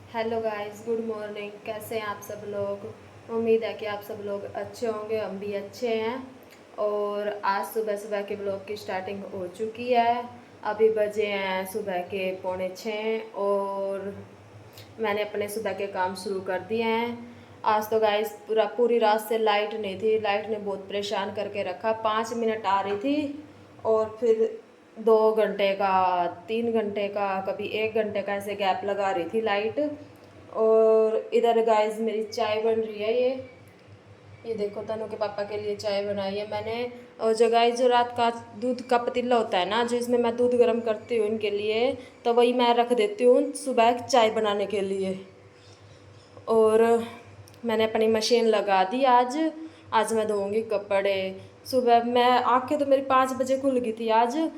Hello guys, good morning. कैसे हैं आप सब लोग? उम्मीद है कि आप सब लोग अच्छे होंगे। हम भी अच्छे हैं। और आज सुबह सुबह के ब्लॉग की स्टार्टिंग हो चुकी है। अभी बजे हैं सुबह के 5:45 और मैंने अपने सुबह के काम शुरू कर दिए हैं। आज तो गाइस पूरी रात से लाइट नहीं थी। लाइट ने बहुत परेशान करके रखा। 5 मिनट आ रही थी और फिर 2 घंटे का, 3 घंटे का, कभी 1 घंटे का ऐसे गैप लगा रही थी लाइट। और इधर गाइस मेरी चाय बन रही है। ये देखो, तनु के पापा के लिए चाय बनाई है मैंने। और जो गाइस, जो रात का दूध का पतीला होता है ना, जिसमें मैं दूध गर्म करती हूँ इनके लिए, तो वही मैं रख देती हूँ सुबह चाय बनाने के लिए। और मैंने अपनी मशीन लगा दी। आज मैं धोऊंगी कपड़े। सुबह मैं आंखें तो मेरी 5 बजे खुल गई थी आज।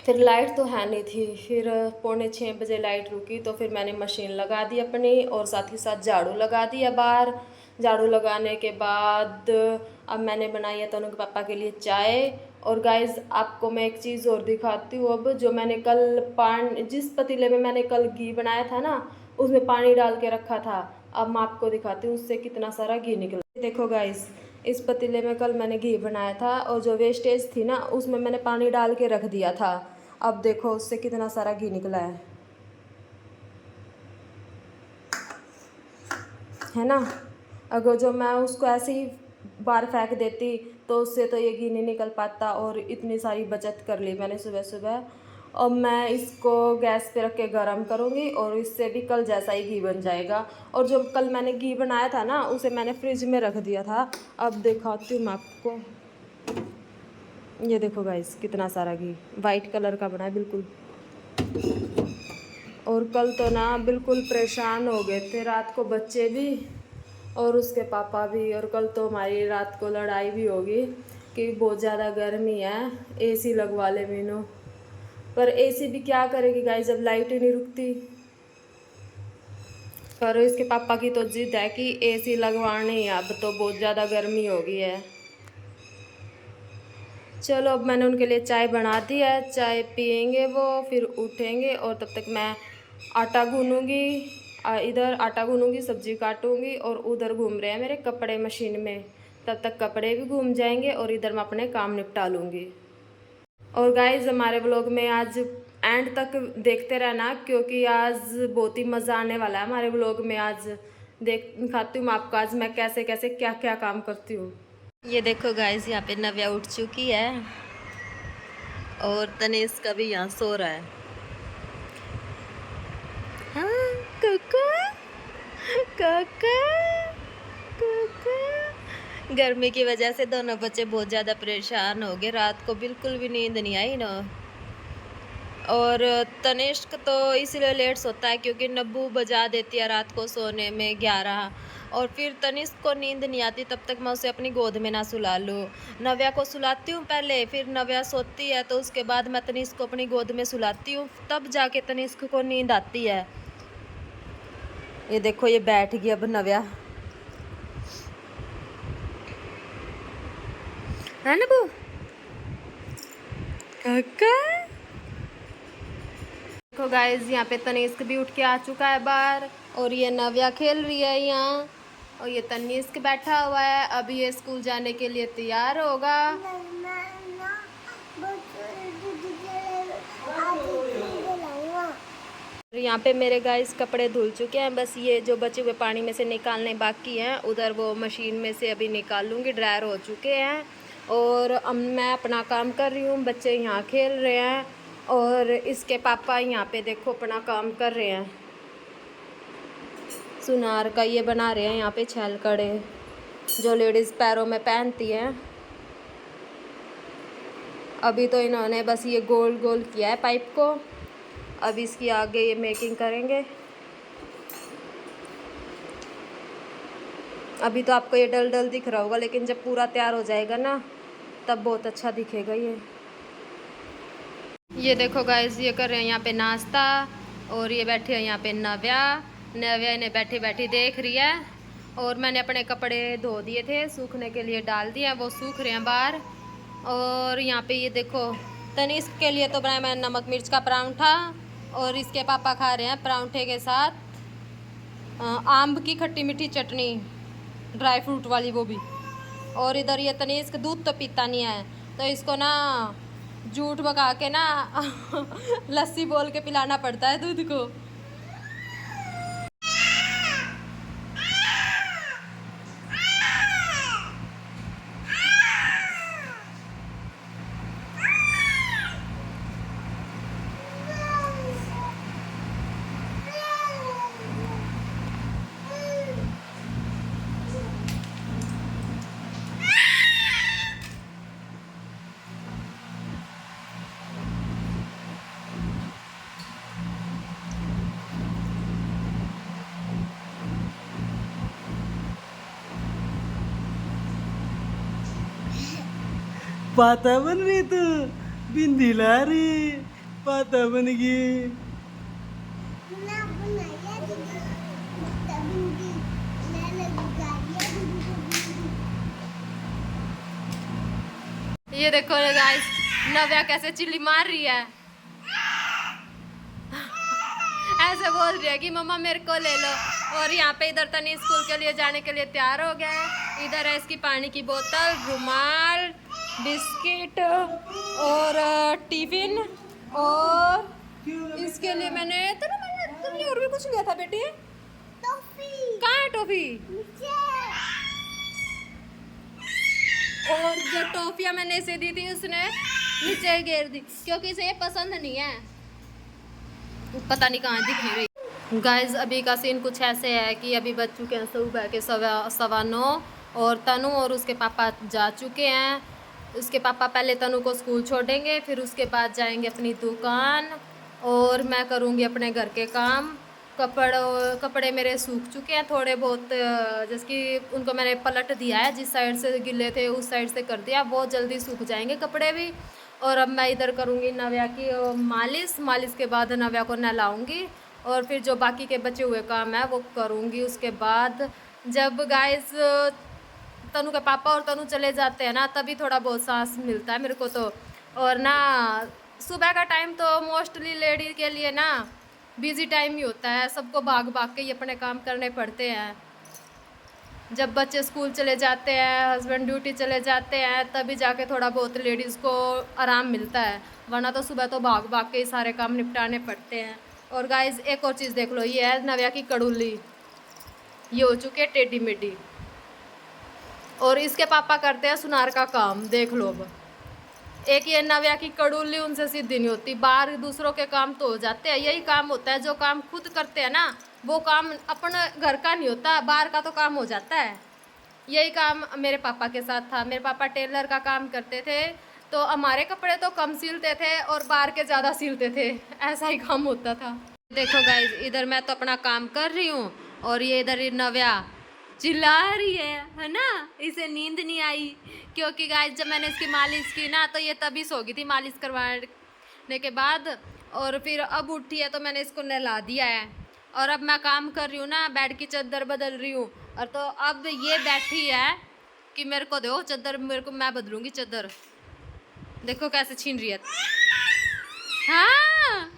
फिर लाइट तो है नहीं थी। फिर 5:45 लाइट रुकी तो फिर मैंने मशीन लगा दी अपनी और साथ ही साथ झाड़ू लगा दिया बाहर। झाड़ू लगाने के बाद अब मैंने बनाई है तनु के पापा के लिए चाय। और गाइस, आपको मैं एक चीज़ और दिखाती हूँ। अब जो मैंने कल जिस पतीले में मैंने कल घी बनाया था ना, उसमें पानी डाल के रखा था। अब मैं आपको दिखाती हूँ उससे कितना सारा घी निकला। देखो गाइस, इस पतीले में कल मैंने घी बनाया था और जो वेस्टेज थी ना, उसमें मैंने पानी डाल के रख दिया था। अब देखो उससे कितना सारा घी निकला है ना। अगर जो मैं उसको ऐसे ही बाहर फेंक देती तो उससे तो ये घी नहीं निकल पाता। और इतनी सारी बचत कर ली मैंने सुबह सुबह। अब मैं इसको गैस पे रख के गर्म करूँगी और इससे भी कल जैसा ही घी बन जाएगा। और जो कल मैंने घी बनाया था ना, उसे मैंने फ्रिज में रख दिया था। अब दिखाती हूँ मैं आपको। ये देखो गाइस, कितना सारा घी वाइट कलर का बना है बिल्कुल। और कल तो ना बिल्कुल परेशान हो गए थे रात को बच्चे भी और उसके पापा भी। और कल तो हमारी रात को लड़ाई भी होगी कि बहुत ज़्यादा गर्मी है, एसी लगवा ले मीनू। पर एसी भी क्या करेगी गाइस जब लाइट ही नहीं रुकती। पर इसके पापा की तो जिद है कि एसी लगवानी है, अब तो बहुत ज़्यादा गर्मी हो गई है। चलो, अब मैंने उनके लिए चाय बना दी है। चाय पियेंगे वो, फिर उठेंगे और तब तक मैं आटा गूंदूंगी। इधर आटा गूंदूंगी, सब्जी काटूंगी और उधर घूम रहे हैं मेरे कपड़े मशीन में। तब तक कपड़े भी घूम जाएंगे और इधर मैं अपने काम निपटा लूँगी। और गाइज, हमारे ब्लॉग में आज एंड तक देखते रहना क्योंकि आज बहुत ही मज़ा आने वाला है हमारे ब्लॉग में। आज दिखाती हूँ मैं आपको आज मैं कैसे कैसे क्या क्या काम करती हूँ। ये देखो गाइस, यहाँ पे नव्या उठ चुकी है और तनेश का भी यहाँ सो रहा है। हाँ, कुकू कुकू कुकू। गर्मी की वजह से दोनों बच्चे बहुत ज़्यादा परेशान हो गए। रात को बिल्कुल भी नींद नहीं आई ना। और तनिष्क तो इसलिए लेट सोता है क्योंकि नब्बू बजा देती है रात को सोने में 11। और फिर तनिष्क को नींद नहीं आती तब तक मैं उसे अपनी गोद में ना सुला लूँ। नव्या को सुलाती हूँ पहले, फिर नव्या सोती है तो उसके बाद मैं तनिष्क को अपनी गोद में सुलाती हूँ, तब जाके तनिष्क को नींद आती है। ये देखो, ये बैठ गई अब नव्या, है ना बू काका। देखो गाइस, यहाँ पे तनिष्क भी उठ के आ चुका है बाहर और ये नव्या खेल रही है यहाँ। और ये तनिष्क बैठा हुआ है। अभी ये स्कूल जाने के लिए तैयार होगा। यहाँ पे मेरे गाइस कपड़े धुल चुके हैं, बस ये जो बचे हुए पानी में से निकालने बाकी हैं। उधर वो मशीन में से अभी निकाल लूँगी, ड्रायर हो चुके हैं। और अब मैं अपना काम कर रही हूँ, बच्चे यहाँ खेल रहे हैं और इसके पापा यहाँ पे देखो अपना काम कर रहे हैं। सुनार का ये बना रहे हैं यहाँ पे छैल कड़े, जो लेडीज़ पैरों में पहनती हैं। अभी तो इन्होंने बस ये गोल गोल किया है पाइप को, अब इसकी आगे ये मेकिंग करेंगे। अभी तो आपको ये डल डल दिख रहा होगा, लेकिन जब पूरा तैयार हो जाएगा ना तब बहुत अच्छा दिखेगा ये देखो गाइस, ये कर रहे हैं यहाँ पे नाश्ता और ये बैठे हैं यहाँ पे नव्या। नव्या इन्हें बैठी बैठी देख रही है। और मैंने अपने कपड़े धो दिए थे, सूखने के लिए डाल दिया, वो सूख रहे हैं बाहर। और यहाँ पे ये देखो, तनिष्क के लिए तो बनाया मैंने नमक मिर्च का परांठा और इसके पापा खा रहे हैं परांठे के साथ आम की खट्टी मीठी चटनी, ड्राई फ्रूट वाली वो भी। और इधर ये तनीष्क दूध तो पीता नहीं है, तो इसको ना झूठ भगा के ना लस्सी बोल के पिलाना पड़ता है दूध को। पाता बन रही तू, बिंदी ला रही, पाता बन गई। ये देखो गाइस, नव्या कैसे चिल्ली मार रही है। ऐसे बोल रही है कि मम्मा मेरे को ले लो। और यहाँ पे इधर तनी स्कूल के लिए जाने के लिए तैयार हो गया है। इधर है इसकी पानी की बोतल, रुमाल, बिस्किट और टिफिन। और इसके लिए तुमने और भी कुछ लिया था बेटी? टॉफी। कहाँ है टॉफी? और जो टॉफियाँ मैंने इसे दी थी उसने नीचे गिर दी, क्योंकि इसे ये पसंद नहीं है। पता नहीं कहाँ दिख नहीं रही। गाइज अभी का सीन कुछ ऐसे है कि अभी बज चुके हैं सुबह के 9:15 और तनु और उसके पापा जा चुके हैं। उसके पापा पहले तनु को स्कूल छोड़ेंगे, फिर उसके बाद जाएंगे अपनी दुकान और मैं करूँगी अपने घर के काम। कपड़े मेरे सूख चुके हैं थोड़े बहुत, जैसे कि उनको मैंने पलट दिया है, जिस साइड से गिले थे उस साइड से कर दिया, बहुत जल्दी सूख जाएंगे कपड़े भी। और अब मैं इधर करूँगी नव्या की मालिश के बाद नव्या को नहलाऊँगी और फिर जो बाकी के बचे हुए काम है वो करूँगी। उसके बाद जब गाइस तनु के पापा और तनु चले जाते हैं ना, तभी थोड़ा बहुत सांस मिलता है मेरे को तो। और ना सुबह का टाइम तो मोस्टली लेडी के लिए ना बिजी टाइम ही होता है, सबको भाग भाग के ही अपने काम करने पड़ते हैं। जब बच्चे स्कूल चले जाते हैं, हस्बैंड ड्यूटी चले जाते हैं, तभी जाके थोड़ा बहुत लेडीज़ को आराम मिलता है, वरना तो सुबह तो भाग भाग के ही सारे काम निपटाने पड़ते हैं। और गाइस एक और चीज़ देख लो, ये है नव्या की कड़ुल्ली, ये हो चुकी है टेढ़ी मेढ़ी। और इसके पापा करते हैं सुनार का काम, देख लो। अब एक ये नव्या की कड़ुल्ली उनसे सीधी नहीं होती, बाहर दूसरों के काम तो हो जाते हैं, यही काम होता है जो काम खुद करते हैं ना वो काम अपने घर का नहीं होता, बाहर का तो काम हो जाता है। यही काम मेरे पापा के साथ था, मेरे पापा टेलर का काम करते थे, तो हमारे कपड़े तो कम सिलते थे और बाहर के ज़्यादा सिलते थे, ऐसा ही काम होता था। देखो गाइज इधर मैं तो अपना काम कर रही हूँ और ये इधर नव्या चिल्ला रही है ना, इसे नींद नहीं आई। क्योंकि गाइस जब मैंने इसकी मालिश की ना तो ये तभी सो गई थी मालिश करवाने के बाद, और फिर अब उठी है तो मैंने इसको नहला दिया है। और अब मैं काम कर रही हूँ ना, बेड की चादर बदल रही हूँ, और तो अब ये बैठी है कि मेरे को दो चादर, मेरे को मैं बदलूंगी चादर। देखो कैसे छीन रही है। हाँ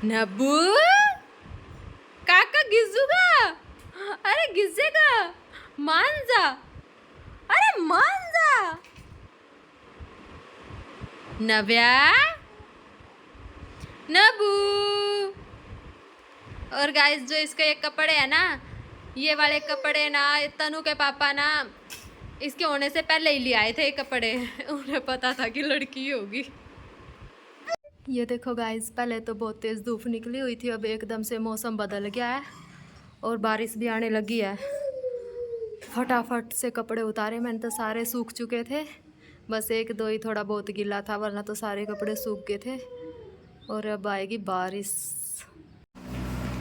नब्बू काका गिज्जूगा, अरे गिज्जेगा, मान जा, अरे मान जा नव्या, नबू। और गाइस जो इसके ये कपड़े हैं ना, ये वाले कपड़े ना तनु के पापा ना इसके होने से पहले ही ले आए थे कपड़े, उन्हें पता था कि लड़की होगी। ये देखो गाइस पहले तो बहुत तेज़ धूप निकली हुई थी, अब एकदम से मौसम बदल गया है और बारिश भी आने लगी है। फटाफट से कपड़े उतारे मैंने, तो सारे सूख चुके थे, बस एक दो ही थोड़ा बहुत गीला था, वरना तो सारे कपड़े सूख गए थे। और अब आएगी बारिश।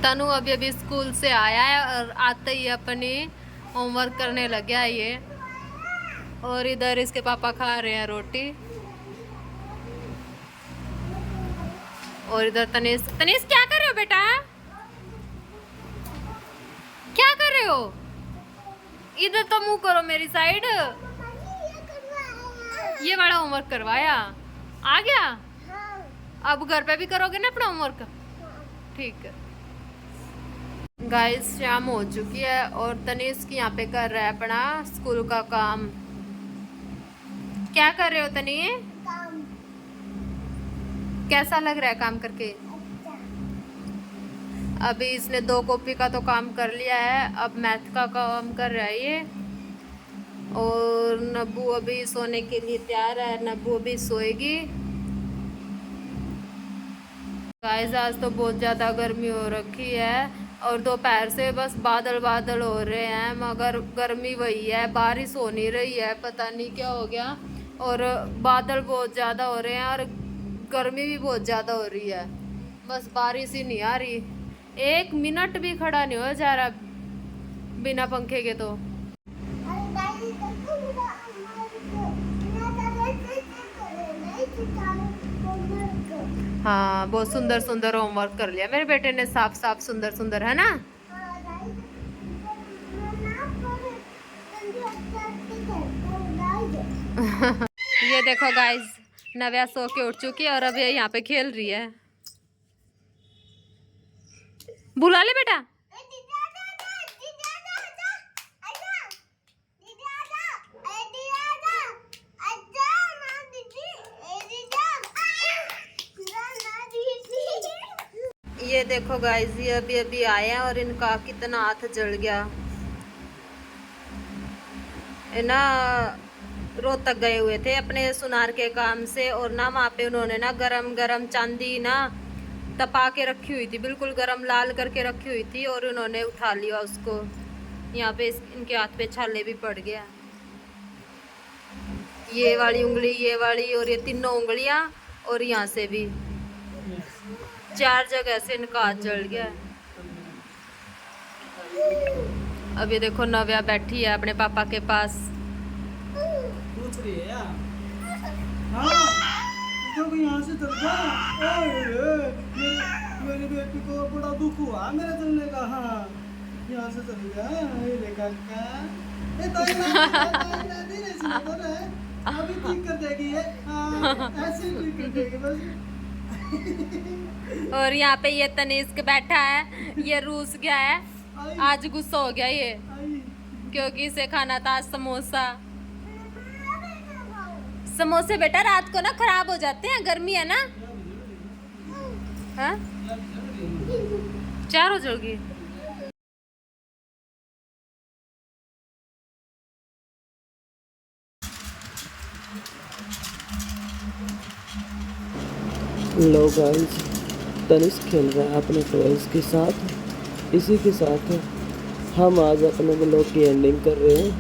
तनु अभी अभी स्कूल से आया है और आते ही अपनी होमवर्क करने लग गया ये। और इधर इसके पापा खा रहे हैं रोटी। और इधर तनीष क्या कर रहे हो बेटा, क्या कर रहे हो? इधर तो मुंह करो मेरी साइड। ये बड़ा होमवर्क करवाया, आ गया? अब घर पे भी करोगे ना अपना होमवर्क? ठीक है। गाइस शाम हो चुकी है और तनिष्क यहाँ पे कर रहा है अपना स्कूल का काम। क्या कर रहे हो तनी? कैसा लग रहा है काम करके? अभी इसने 2 कॉपी का तो काम कर लिया है, अब मैथ का काम कर रहा है ये। और नब्बू अभी सोने के लिए तैयार है, नब्बू अभी सोएगी। गाइस आज तो बहुत ज़्यादा गर्मी हो रखी है और दोपहर से बस बादल बादल हो रहे हैं, मगर गर्मी वही है, बारिश हो नहीं रही है, पता नहीं क्या हो गया। और बादल बहुत ज़्यादा हो रहे हैं और गर्मी भी बहुत ज़्यादा हो रही है, बस बारिश ही नहीं आ रही। 1 मिनट भी खड़ा नहीं हो जा रहा बिना पंखे के तो। हाँ बहुत सुंदर सुंदर होमवर्क कर लिया मेरे बेटे ने, साफ साफ सुंदर सुंदर, है ना? ये देखो गाइस, नव्या सो के उठ चुकी है और अब ये यहाँ पे खेल रही है। बुला ले बेटा। ये देखो गाइस, ये अभी अभी आए हैं और इनका कितना हाथ जल गया है ना। रोहतक गए हुए थे अपने सुनार के काम से और ना वहाँ पे उन्होंने ना गरम गरम चांदी ना तपा के रखी हुई थी, बिल्कुल गरम लाल करके रखी हुई थी और उन्होंने उठा लिया उसको। यहाँ पे इनके हाथ पे छाले भी पड़ गया, ये वाली उंगली, ये वाली और ये तीनों उंगलियां और यहाँ से भी 4 जगह से इनका हाथ जल गया। अब ये देखो नव्या बैठी है अपने पापा के पास। पूछ रही है यार। हाँ, तो यहाँ से चल जा। मेरी बेटी को बड़ा दुख हुआ मेरे चलने का। हाँ, यहाँ से चल जा। ये देखा क्या? ये तो अभी ठीक कर देगी ये। हाँ, ऐसे ही ठीक कर देगी बस। और यहाँ पे ये तनिष्क बैठा है, ये रूस गया है, आज गुस्सा हो गया ये क्योंकि इसे खाना था समोसा। समोसे बेटा रात को ना खराब हो जाते हैं, गर्मी है ना। हाँ 4 हो जाओगी। लो गाइस, तनिष्क खेल रहा है अपने टॉयज के साथ। इसी के साथ हम आज अपने ब्लॉग की एंडिंग कर रहे हैं।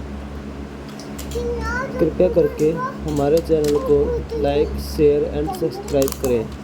कृपया करके हमारे चैनल को लाइक, शेयर एंड सब्सक्राइब करें।